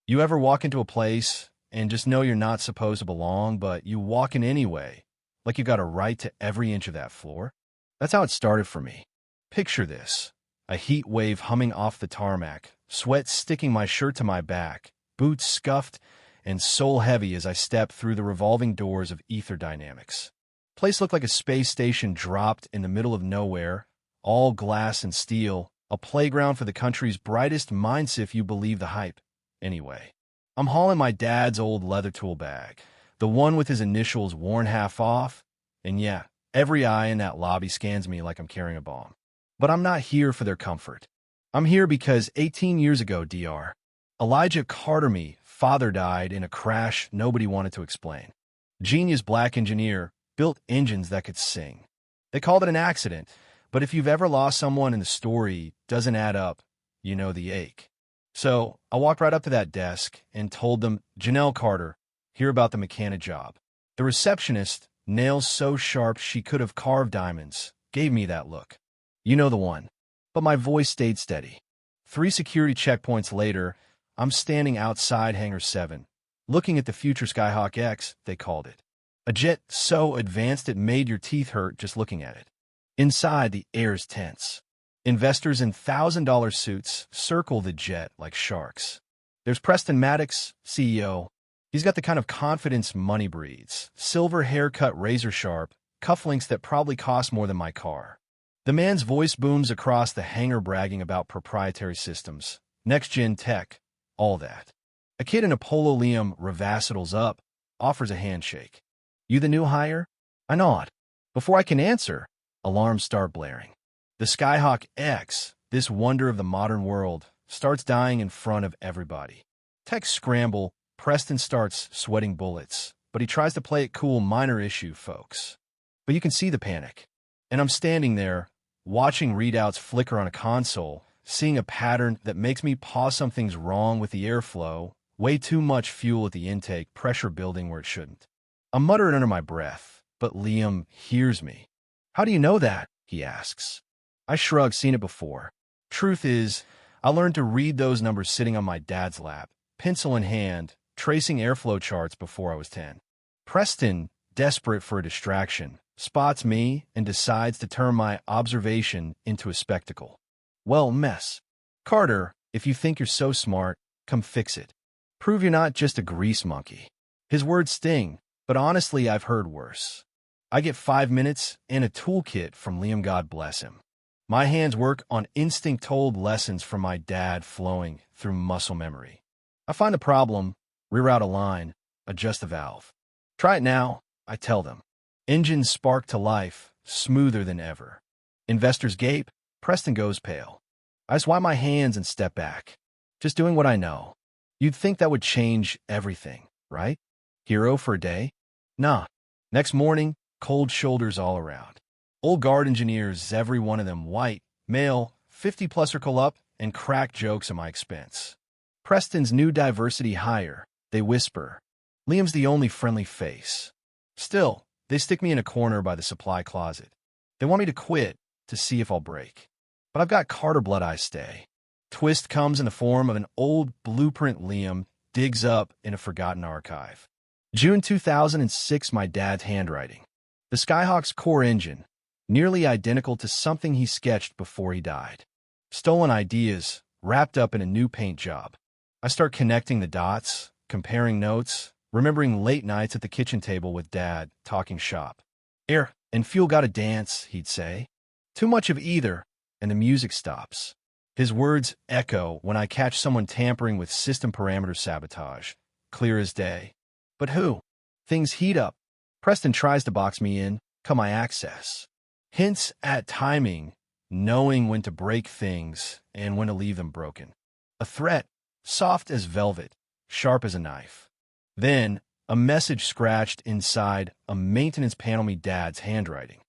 You ever walk into a place and just know you're not supposed to belong, but you walk in anyway, like you got a right to every inch of that floor? That's how it started for me. Picture this. A heat wave humming off the tarmac, sweat sticking my shirt to my back, boots scuffed and soul heavy as I step through the revolving doors of ether dynamics. Place looked like a space station dropped in the middle of nowhere, all glass and steel, a playground for the country's brightest minds if you believe the hype. Anyway, I'm hauling my dad's old leather tool bag, the one with his initials worn half off, and yeah, every eye in that lobby scans me like I'm carrying a bomb. But I'm not here for their comfort. I'm here because 18 years ago, Dr. Elijah Carter's father died in a crash nobody wanted to explain. Genius black engineer, built engines that could sing. They called it an accident, but if you've ever lost someone and the story doesn't add up, you know the ache. So I walked right up to that desk and told them, Janelle Carter, hear about the mechanic job. The receptionist, nails so sharp she could have carved diamonds, gave me that look. You know the one. But my voice stayed steady. 3 security checkpoints later, I'm standing outside Hangar 7, looking at the future Skyhawk X, they called it. A jet so advanced it made your teeth hurt just looking at it. Inside, the air's tense. Investors in $1,000 suits circle the jet like sharks. There's Preston Maddox, CEO. He's got the kind of confidence money breeds. Silver haircut, razor sharp, cufflinks that probably cost more than my car. The man's voice booms across the hangar bragging about proprietary systems, next-gen tech, all that. A kid in a polo Liam revacidals up, offers a handshake. You the new hire? I nod. Before I can answer, alarms start blaring. The Skyhawk X, this wonder of the modern world, starts dying in front of everybody. Techs scramble, Preston starts sweating bullets, but he tries to play it cool, minor issue, folks. But you can see the panic. And I'm standing there, watching readouts flicker on a console, seeing a pattern that makes me pause. Something's wrong with the airflow, way too much fuel at the intake, pressure building where it shouldn't. I'm muttering under my breath, but Liam hears me. How do you know that? He asks. I shrug, seen it before. Truth is, I learned to read those numbers sitting on my dad's lap, pencil in hand, tracing airflow charts before I was 10. Preston, desperate for a distraction, spots me and decides to turn my observation into a spectacle. Well, mess. Carter, if you think you're so smart, come fix it. Prove you're not just a grease monkey. His words sting, but honestly, I've heard worse. I get 5 minutes and a toolkit from Liam, God bless him. My hands work on instinct-told lessons from my dad flowing through muscle memory. I find the problem, reroute a line, adjust the valve. Try it now, I tell them. Engines spark to life, smoother than ever. Investors gape, Preston goes pale. I swipe my hands and step back. Just doing what I know. You'd think that would change everything, right? Hero for a day? Nah. Next morning, cold shoulders all around. Old guard engineers, every one of them white, male, 50-plus circle up, and crack jokes at my expense. Preston's new diversity hire, they whisper. Liam's the only friendly face. Still, they stick me in a corner by the supply closet. They want me to quit to see if I'll break. But I've got Carter blood I stay. Twist comes in the form of an old blueprint Liam digs up in a forgotten archive. June 2006, my dad's handwriting. The Skyhawk's core engine, nearly identical to something he sketched before he died. Stolen ideas, wrapped up in a new paint job. I start connecting the dots, comparing notes, remembering late nights at the kitchen table with Dad, talking shop. Air and fuel gotta dance, he'd say. Too much of either, and the music stops. His words echo when I catch someone tampering with system parameter sabotage. Clear as day. But who? Things heat up. Preston tries to box me in, cut my access. Hints at timing, knowing when to break things and when to leave them broken. A threat, soft as velvet, sharp as a knife. Then, a message scratched inside a maintenance panel, me Dad's handwriting.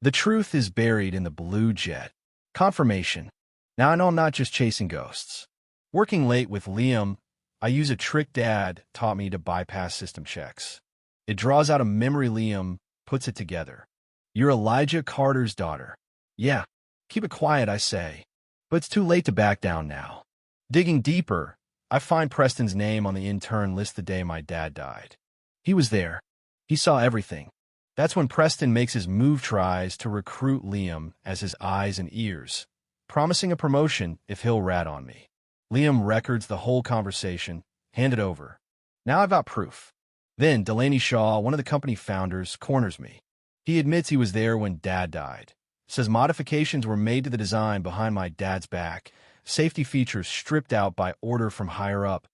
The truth is buried in the blue jet. Confirmation. Now I know I'm not just chasing ghosts. Working late with Liam, I use a trick Dad taught me to bypass system checks. It draws out a memory. Liam puts it together. You're Elijah Carter's daughter. Yeah, keep it quiet, I say. But it's too late to back down now. Digging deeper, I find Preston's name on the intern list the day my dad died. He was there. He saw everything. That's when Preston makes his move, tries to recruit Liam as his eyes and ears, promising a promotion if he'll rat on me. Liam records the whole conversation, hand it over. Now I've got proof. Then Delaney Shaw, one of the company founders, corners me. He admits he was there when Dad died, says modifications were made to the design behind my dad's back, safety features stripped out by order from higher up.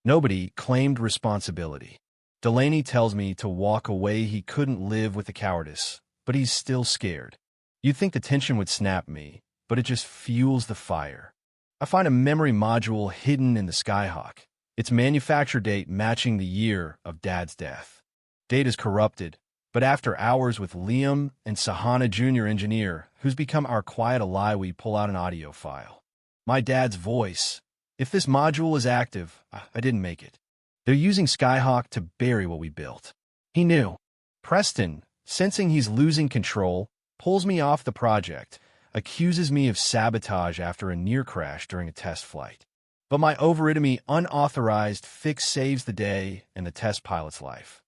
Nobody claimed responsibility. Delaney tells me to walk away. He couldn't live with the cowardice, but he's still scared. You'd think the tension would snap me, but it just fuels the fire. I find a memory module hidden in the Skyhawk, its manufacture date matching the year of Dad's death. Date is corrupted, but after hours with Liam and Sahana Jr. engineer, who's become our quiet ally, we pull out an audio file. My dad's voice. If this module is active, I didn't make it. They're using Skyhawk to bury what we built. He knew. Preston, sensing he's losing control, pulls me off the project, accuses me of sabotage after a near crash during a test flight. But my overridden unauthorized fix saves the day and the test pilot's life.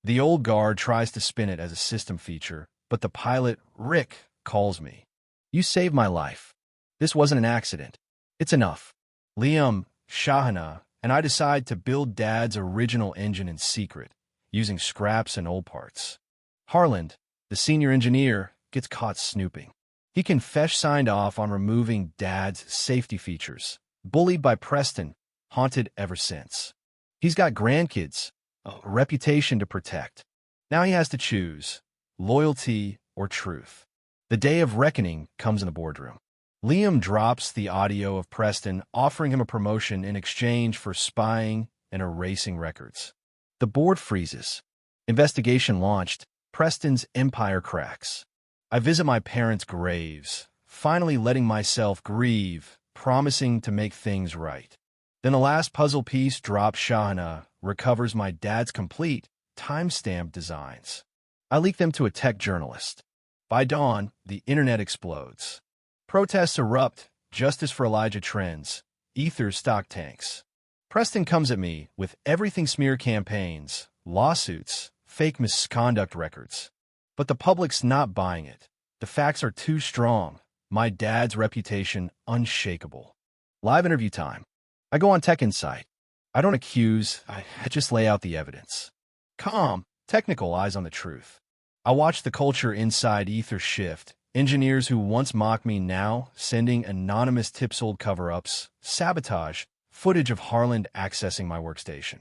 The old guard tries to spin it as a system feature, but the pilot, Rick, calls me. You saved my life. This wasn't an accident. It's enough. Liam, Shahana, and I decide to build Dad's original engine in secret, using scraps and old parts. Harland, the senior engineer, gets caught snooping. He signed off on removing Dad's safety features, bullied by Preston, haunted ever since. He's got grandkids, a reputation to protect. Now he has to choose loyalty or truth. The day of reckoning comes in the boardroom. Liam drops the audio of Preston offering him a promotion in exchange for spying and erasing records. The board freezes. Investigation launched. Preston's empire cracks. I visit my parents' graves, finally letting myself grieve, promising to make things right. Then the last puzzle piece drops. Shahana recovers my dad's complete, time-stamped designs. I leak them to a tech journalist. By dawn, the internet explodes. Protests erupt, justice for Elijah trends, ether stock tanks. Preston comes at me with everything smear campaigns, lawsuits, fake misconduct records. But the public's not buying it. The facts are too strong. My dad's reputation unshakable. Live interview time. I go on Tech Insight. I don't accuse, I just lay out the evidence. Calm, technical eyes on the truth. I watch the culture inside Ether shift. Engineers who once mocked me now sending anonymous tips-old cover-ups, sabotage, footage of Harland accessing my workstation.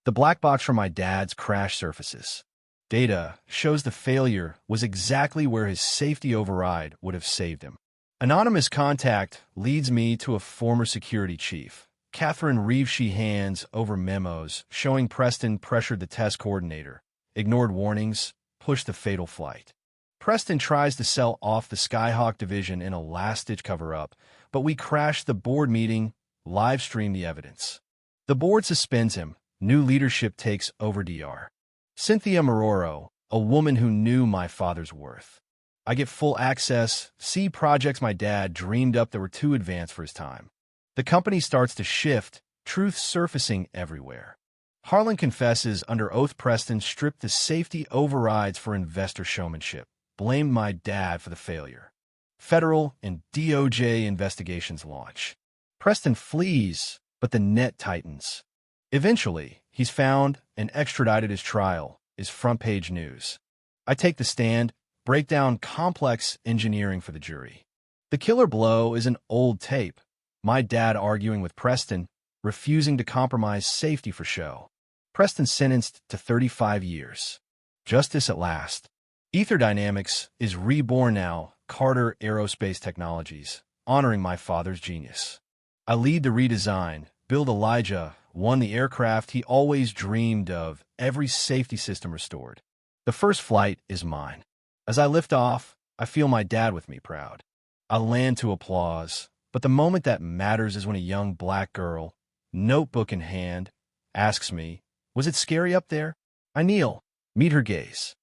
The black box from my dad's crash surfaces. Data shows the failure was exactly where his safety override would have saved him. Anonymous contact leads me to a former security chief. Catherine Reeves. She hands over memos showing Preston pressured the test coordinator, ignored warnings, pushed the fatal flight. Preston tries to sell off the Skyhawk division in a last-ditch cover-up, but we crash the board meeting, live-stream the evidence. The board suspends him. New leadership takes over DR. Cynthia Maroro, a woman who knew my father's worth. I get full access, see projects my dad dreamed up that were too advanced for his time. The company starts to shift, truth surfacing everywhere. Harlan confesses under oath Preston stripped the safety overrides for investor showmanship. Blamed my dad for the failure. Federal and DOJ investigations launch. Preston flees, but the net tightens. Eventually, he's found and extradited. His trial is front-page news. I take the stand, break down complex engineering for the jury. The killer blow is an old tape. My dad arguing with Preston, refusing to compromise safety for show. Preston sentenced to 35 years. Justice at last. Ether Dynamics is reborn now, Carter Aerospace Technologies, honoring my father's genius. I lead the redesign, build Elijah, won the aircraft he always dreamed of, every safety system restored. The first flight is mine. As I lift off, I feel my dad with me proud. I land to applause, but the moment that matters is when a young black girl, notebook in hand, asks me, "Was it scary up there?" I kneel, meet her gaze.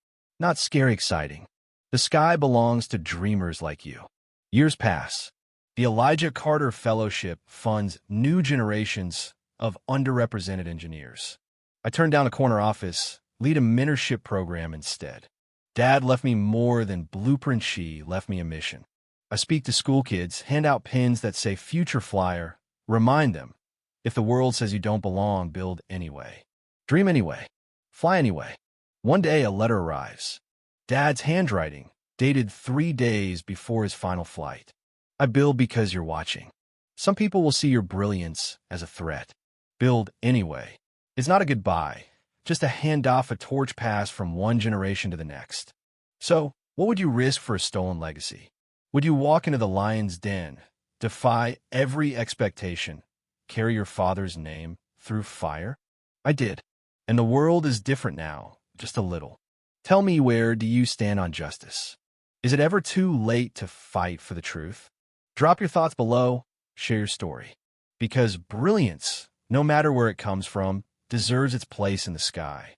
Not scary exciting. The sky belongs to dreamers like you. Years pass. The Elijah Carter Fellowship funds new generations, of underrepresented engineers. I turned down a corner office, lead a mentorship program instead. Dad left me more than blueprint. She left me a mission. I speak to school kids, hand out pins that say future flyer, remind them, if the world says you don't belong, build anyway. Dream anyway. Fly anyway. One day a letter arrives. Dad's handwriting, dated 3 days before his final flight. I build because you're watching. Some people will see your brilliance as a threat. Build anyway. It's not a goodbye, just a handoff, a torch pass from one generation to the next. So, what would you risk for a stolen legacy? Would you walk into the lion's den, defy every expectation, carry your father's name through fire? I did. And the world is different now, just a little. Tell me, where do you stand on justice? Is it ever too late to fight for the truth? Drop your thoughts below, share your story. Because brilliance, no matter where it comes from, deserves its place in the sky.